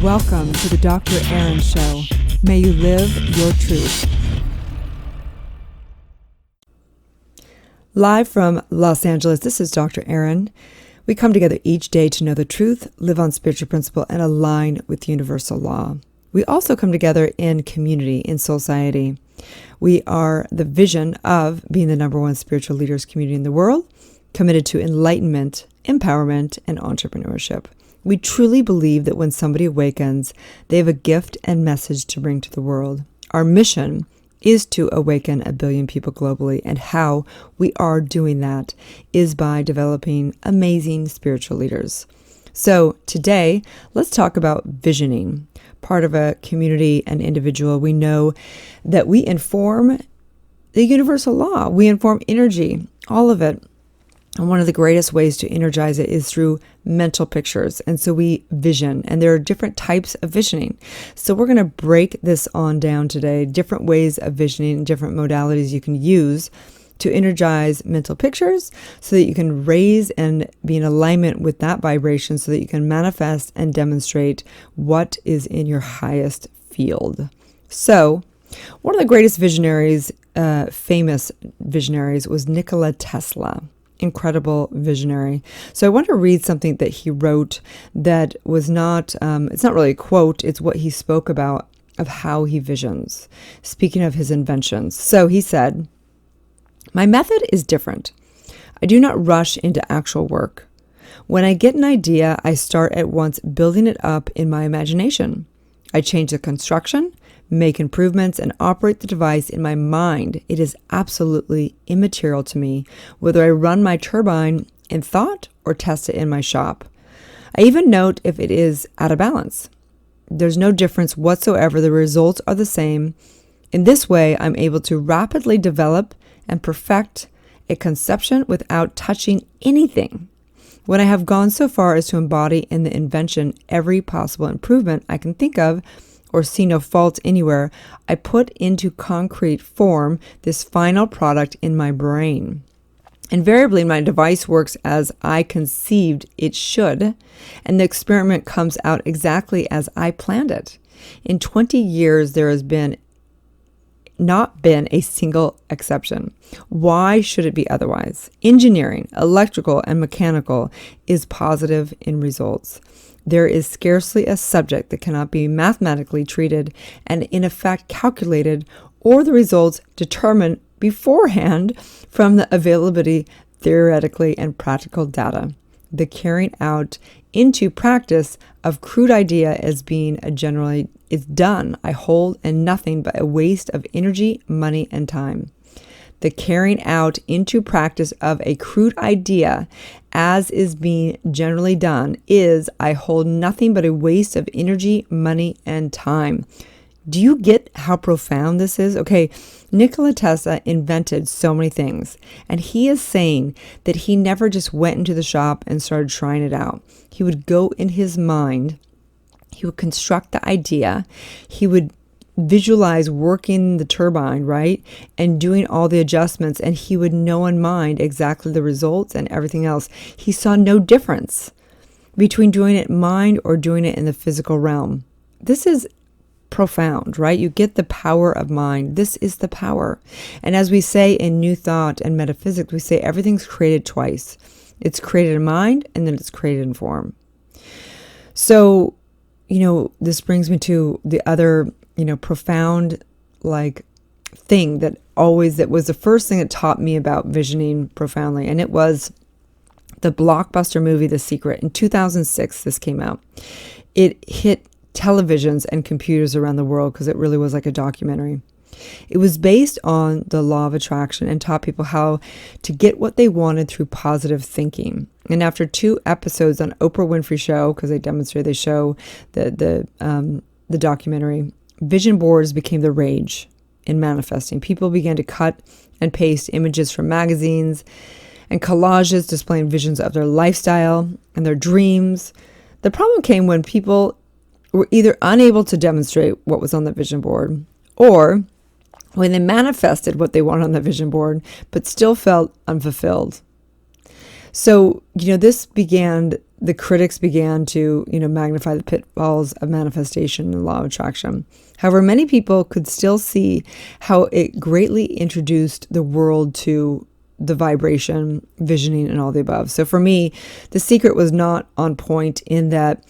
Welcome to the Dr. Erin Show. May you live your truth. Live from Los Angeles, this is Dr. Erin. We come together each day to know the truth, live on spiritual principle, and align with universal law. We also come together in community, in Soulciete. We are the vision of being the number one spiritual leaders community in the world, committed to enlightenment, empowerment, and entrepreneurship. We truly believe that when somebody awakens, they have a gift and message to bring to the world. Our mission is to awaken 1 billion people globally, and how we are doing that is by developing amazing spiritual leaders. So today, let's talk about visioning. Part of a community and individual, we know that we inform the universal law. We inform energy, all of it. And one of the greatest ways to energize it is through mental pictures. And so we vision, and there are different types of visioning. So we're going to break this on down today, different ways of visioning, different modalities you can use to energize mental pictures so that you can raise and be in alignment with that vibration so that you can manifest and demonstrate what is in your highest field. So one of the greatest visionaries, famous visionaries, was Nikola Tesla. Incredible visionary. So I want to read something that he wrote that was not, it's not really a quote, it's what he spoke about of how he visions, speaking of his inventions. So he said, "My method is different. I do not rush into actual work. When I get an idea, I start at once building it up in my imagination. I change the construction, make improvements, and operate the device in my mind. It is absolutely immaterial to me whether I run my turbine in thought or test it in my shop. I even note if it is out of balance. There's no difference whatsoever. The results are the same. In this way, I'm able to rapidly develop and perfect a conception without touching anything. When I have gone so far as to embody in the invention every possible improvement I can think of, or see no faults anywhere, I put into concrete form this final product in my brain. Invariably, my device works as I conceived it should, and the experiment comes out exactly as I planned it. In 20 years, there has not been a single exception. Why should it be otherwise? Engineering, electrical, and mechanical is positive in results. There is scarcely a subject that cannot be mathematically treated and in effect calculated, or the results determined beforehand from the availability theoretically and practical data. The carrying out into practice of crude idea as being generally is done, I hold, and nothing but a waste of energy, money, and time. The carrying out into practice of a crude idea as is being generally done is, I hold, nothing but a waste of energy, money, and time." Do you get how profound this is? Okay, Nikola Tesla invented so many things, and he is saying that he never just went into the shop and started trying it out. He would go in his mind, he would construct the idea, he would visualize working the turbine, right? And doing all the adjustments, and he would know in mind exactly the results and everything else. He saw no difference between doing it in mind or doing it in the physical realm. This is profound, right? You get the power of mind. This is the power. And as we say in New Thought and Metaphysics, we say everything's created twice. It's created in mind, and then it's created in form. So, this brings me to the other profound thing that was the first thing that taught me about visioning profoundly. And it was the blockbuster movie, The Secret. In 2006, this came out. It hit televisions and computers around the world because it really was like a documentary. It was based on the law of attraction and taught people how to get what they wanted through positive thinking. And after 2 episodes on Oprah Winfrey Show, because they show the documentary, vision boards became the rage in manifesting. People began to cut and paste images from magazines and collages displaying visions of their lifestyle and their dreams. The problem came when people were either unable to demonstrate what was on the vision board, or when they manifested what they wanted on the vision board, but still felt unfulfilled. So, this began the critics began to, magnify the pitfalls of manifestation and law of attraction. However, many people could still see how it greatly introduced the world to the vibration, visioning, and all the above. So for me, the secret was not on point in that,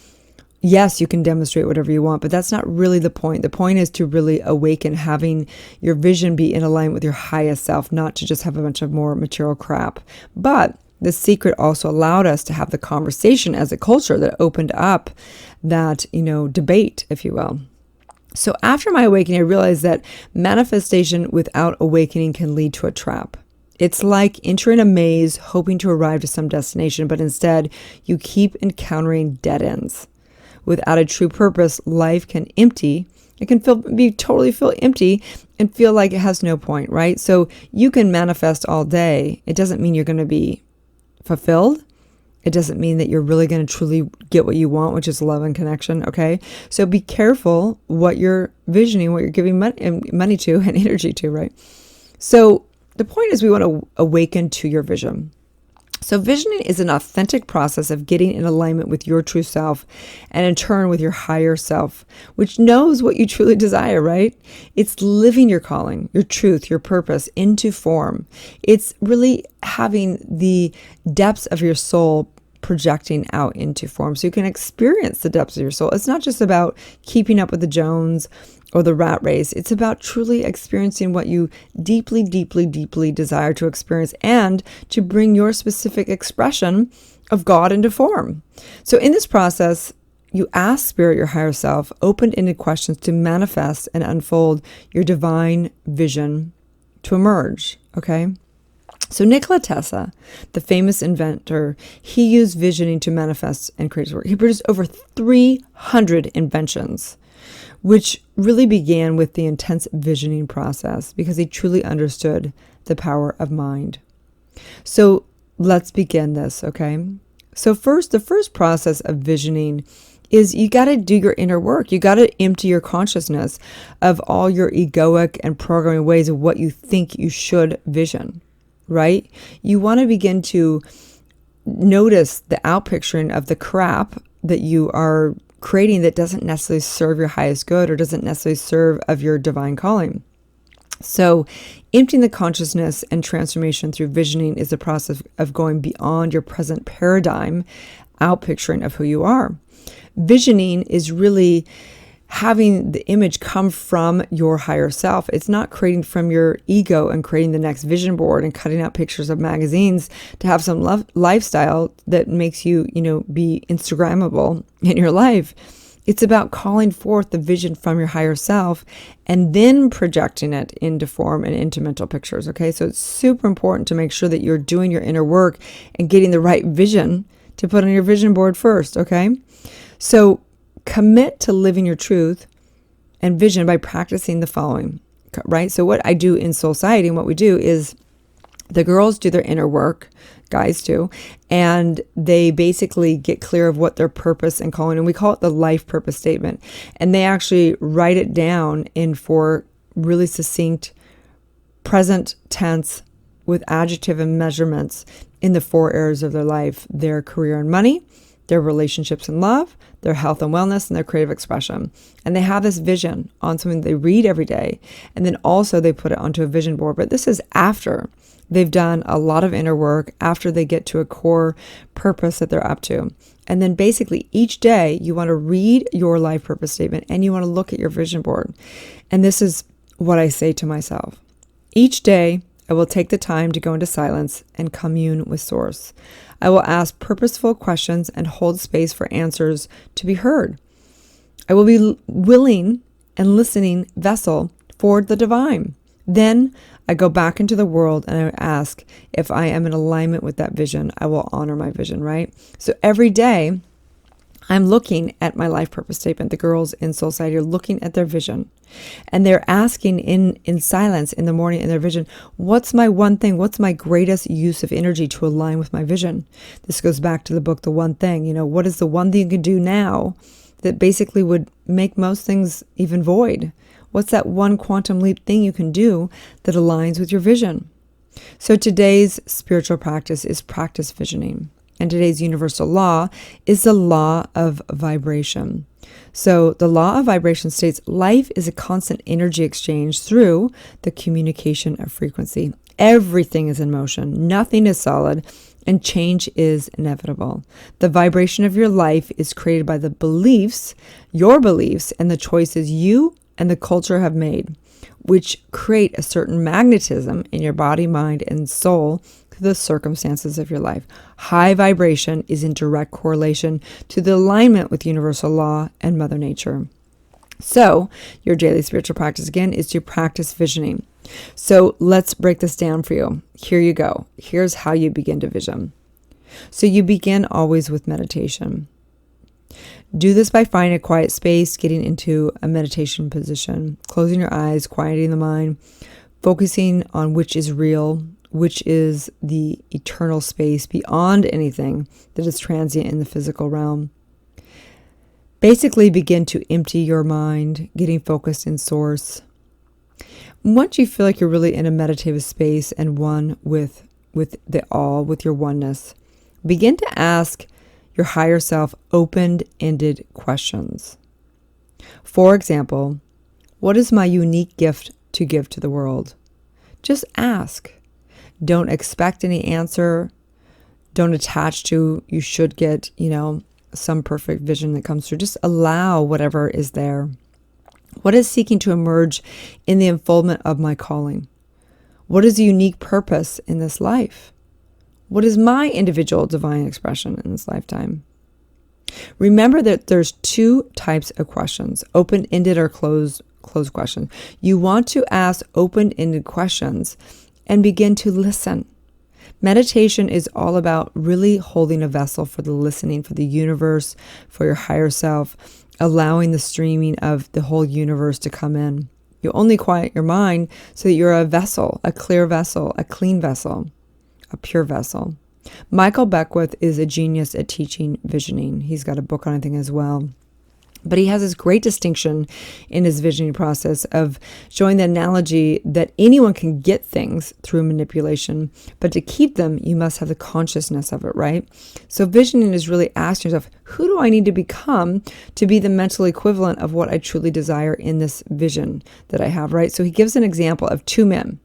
yes, you can demonstrate whatever you want, but that's not really the point. The point is to really awaken, having your vision be in alignment with your highest self, not to just have a bunch of more material crap. But the secret also allowed us to have the conversation as a culture that opened up that, debate, if you will. So after my awakening, I realized that manifestation without awakening can lead to a trap. It's like entering a maze, hoping to arrive to some destination, but instead you keep encountering dead ends. Without a true purpose, life can empty. It can totally feel empty and feel like it has no point, right? So you can manifest all day. It doesn't mean you're going to be fulfilled. It doesn't mean that you're really going to truly get what you want, which is love and connection, okay? So be careful what you're visioning, what you're giving money to and energy to, right? So the point is we want to awaken to your vision. So visioning is an authentic process of getting in alignment with your true self and in turn with your higher self, which knows what you truly desire, right? It's living your calling, your truth, your purpose into form. It's really having the depths of your soul projecting out into form so you can experience the depths of your soul. It's not just about keeping up with the Jones or the rat race. It's about truly experiencing what you deeply, deeply, deeply desire to experience and to bring your specific expression of God into form. So in this process, you ask Spirit, your higher self, open-ended questions to manifest and unfold your divine vision to emerge, okay? So Nikola Tesla, the famous inventor, he used visioning to manifest and create his work. He produced over 300 inventions, which really began with the intense visioning process because he truly understood the power of mind. So let's begin this, okay? So the first process of visioning is you got to do your inner work. You got to empty your consciousness of all your egoic and programming ways of what you think you should vision, right? You want to begin to notice the outpicturing of the crap that you are creating that doesn't necessarily serve your highest good or doesn't necessarily serve of your divine calling. So emptying the consciousness and transformation through visioning is the process of going beyond your present paradigm, outpicturing of who you are. Visioning is really having the image come from your higher self. It's not creating from your ego and creating the next vision board and cutting out pictures of magazines to have some lifestyle that makes you, be Instagrammable in your life. It's about calling forth the vision from your higher self and then projecting it into form and into mental pictures, okay? So it's super important to make sure that you're doing your inner work and getting the right vision to put on your vision board first, okay? So commit to living your truth and vision by practicing the following, right? So what I do in Soulciete and what we do is the girls do their inner work, guys do, and they basically get clear of what their purpose and calling, and we call it the life purpose statement. And they actually write it down in 4 really succinct present tense with adjective and measurements in the 4 areas of their life: their career and money, their relationships and love, their health and wellness, and their creative expression. And they have this vision on something they read every day. And then also they put it onto a vision board. But this is after they've done a lot of inner work, after they get to a core purpose that they're up to. And then basically each day you want to read your life purpose statement and you want to look at your vision board. And this is what I say to myself. Each day I will take the time to go into silence and commune with Source. I will ask purposeful questions and hold space for answers to be heard. I will be willing and listening vessel for the divine. Then I go back into the world and I ask if I am in alignment with that vision. I will honor my vision, right? So every day I'm looking at my life purpose statement. The girls in Soulciete are looking at their vision and they're asking in silence in the morning in their vision, what's my one thing? What's my greatest use of energy to align with my vision? This goes back to the book, The One Thing. What is the one thing you can do now that basically would make most things even void? What's that one quantum leap thing you can do that aligns with your vision? So today's spiritual practice is practice visioning. And today's universal law is the law of vibration. So the law of vibration states life is a constant energy exchange through the communication of frequency. Everything is in motion. Nothing is solid, and change is inevitable. The vibration of your life is created by the beliefs, your beliefs, and the choices you and the culture have made, which create a certain magnetism in your body, mind, and soul to the circumstances of your life. High vibration is in direct correlation to the alignment with universal law and Mother Nature. So, your daily spiritual practice again is to practice visioning. So, let's break this down for you. Here you go. Here's how you begin to vision. So, you begin always with meditation. Do this by finding a quiet space, getting into a meditation position, closing your eyes, quieting the mind, focusing on which is real, which is the eternal space beyond anything that is transient in the physical realm. Basically, begin to empty your mind, getting focused in source. Once you feel like you're really in a meditative space and one with the all, with your oneness, begin to ask your higher self open-ended questions. For example, what is my unique gift to give to the world? Just ask. Don't expect any answer. Don't attach to you should get, some perfect vision that comes through. Just allow whatever is there. What is seeking to emerge in the unfoldment of my calling? What is the unique purpose in this life? What is my individual divine expression in this lifetime? Remember that there's two types of questions, open-ended or closed questions. You want to ask open-ended questions and begin to listen. Meditation is all about really holding a vessel for the listening, for the universe, for your higher self, allowing the streaming of the whole universe to come in. You only quiet your mind so that you're a vessel, a clear vessel, a clean vessel, a pure vessel. Michael Beckwith is a genius at teaching visioning. He's got a book on it as well. But he has this great distinction in his visioning process of showing the analogy that anyone can get things through manipulation, but to keep them, you must have the consciousness of it, right? So visioning is really asking yourself, who do I need to become to be the mental equivalent of what I truly desire in this vision that I have, right? So he gives an example of two men,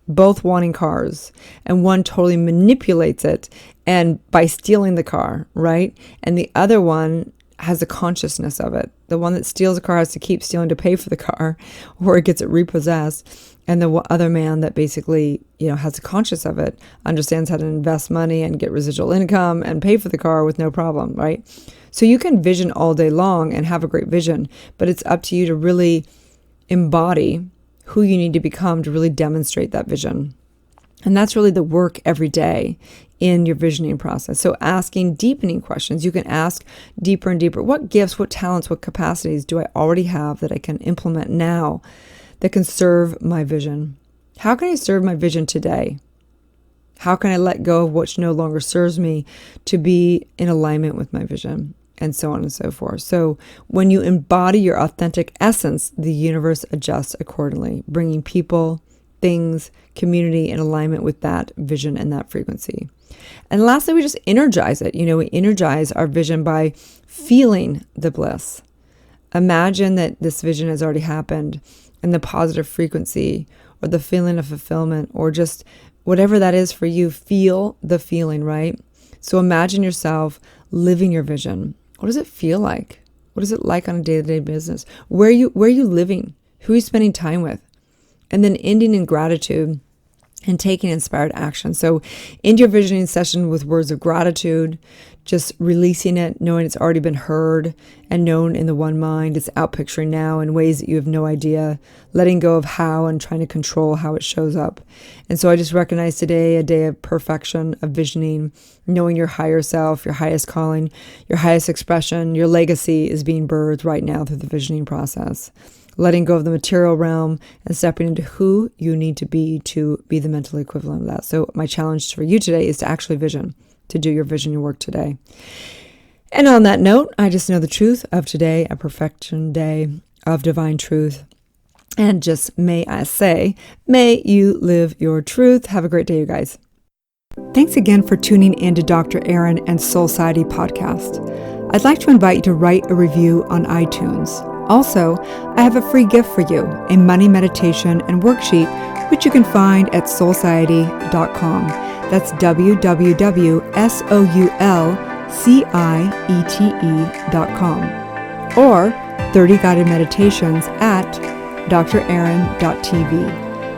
both wanting cars, and one totally manipulates it and by stealing the car, right? And the other one has a consciousness of it. The one that steals a car has to keep stealing to pay for the car, or it gets it repossessed. And the other man that basically, has a conscious of it, understands how to invest money and get residual income and pay for the car with no problem, right? So you can vision all day long and have a great vision, but it's up to you to really embody who you need to become to really demonstrate that vision. And that's really the work every day in your visioning process. So asking deepening questions, you can ask deeper and deeper. What gifts, what talents, what capacities do I already have that I can implement now that can serve my vision? How can I serve my vision today? How can I let go of what no longer serves me to be in alignment with my vision? And so on and so forth. So when you embody your authentic essence, the universe adjusts accordingly, bringing people, things, community in alignment with that vision and that frequency. And lastly, we just energize it. We energize our vision by feeling the bliss. Imagine that this vision has already happened and the positive frequency or the feeling of fulfillment or just whatever that is for you, feel the feeling, right? So imagine yourself living your vision. What does it feel like? What is it like on a day-to-day business? Where are you living? Who are you spending time with? And then ending in gratitude and taking inspired action. So end your visioning session with words of gratitude, just releasing it, knowing it's already been heard and known in the one mind. It's out picturing now in ways that you have no idea, letting go of how and trying to control how it shows up. And so I just recognize today a day of perfection, of visioning, knowing your higher self, your highest calling, your highest expression, your legacy is being birthed right now through the visioning process. Letting go of the material realm and stepping into who you need to be the mental equivalent of that. So my challenge for you today is to actually vision, to do your visioning work today. And on that note, I just know the truth of today, a perfection day of divine truth. And just may I say, may you live your truth. Have a great day, you guys. Thanks again for tuning in to Dr. Erin and Soulciete podcast. I'd like to invite you to write a review on iTunes. Also, I have a free gift for you, a money meditation and worksheet, which you can find at soulciete.com. That's www.soulciete.com. Or 30 guided meditations at drerin.tv.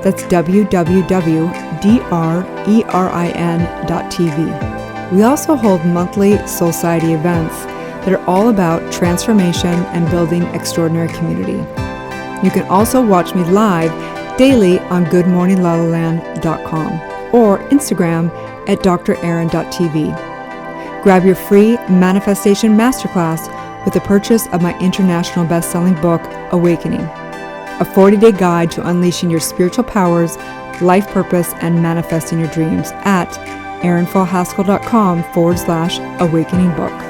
That's www.drerin.tv. We also hold monthly Soulciete events that are all about transformation and building extraordinary community. You can also watch me live daily on goodmorninglalaland.com or Instagram at drerin.tv. Grab your free manifestation masterclass with the purchase of my international best-selling book, Awakening, a 40-day guide to unleashing your spiritual powers, life purpose, and manifesting your dreams at erinfallhaskell.com/awakening book.